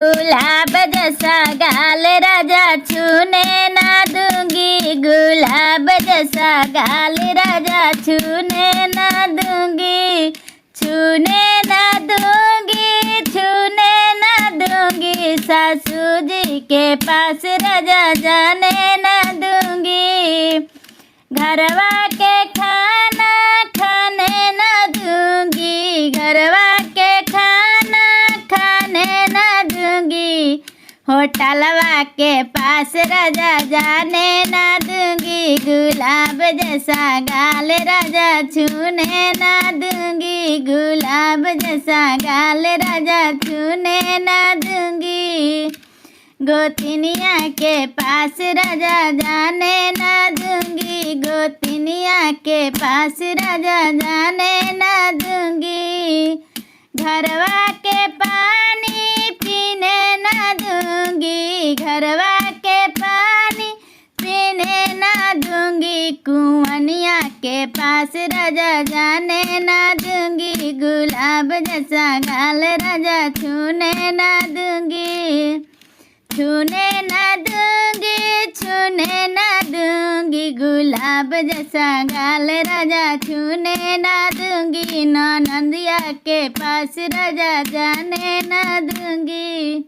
गुलाब जैसा गाल राजा छूने ना दूंगी, गुलाब जैसा गाल राजा छूने ना दूंगी, छूने ना दूंगी, छूने ना दूंगी, सासू जी के पास राजा जाने ना दूंगी, घरवा के खाना खाने ना दूंगी, घरवा के खाना खाने ना दूंगी, होटलवा के पास राजा जाने ना दूंगी, गुलाब जैसा गाल राजा छूने ना दूंगी, गुलाब जैसा गाल राजा छूने ना दूंगी, गोतिनिया के पास राजा जाने ना दूंगी, गोतिनिया के पास राजा जाने ना दूंगी, घरवा के पानी पीने ना दूंगी, घरवा के पानी पीने ना दूंगी, कुंवनिया के पास राजा जाने ना दूंगी, गुलाब जैसा गाल राजा छूने ना दूंगी, छूने ना दूंगी, छूने ना दूंगी, गुलाब जैसा गाल राजा छूने ना दूंगी, ननदिया के पास राजा जाने ना दूंगी।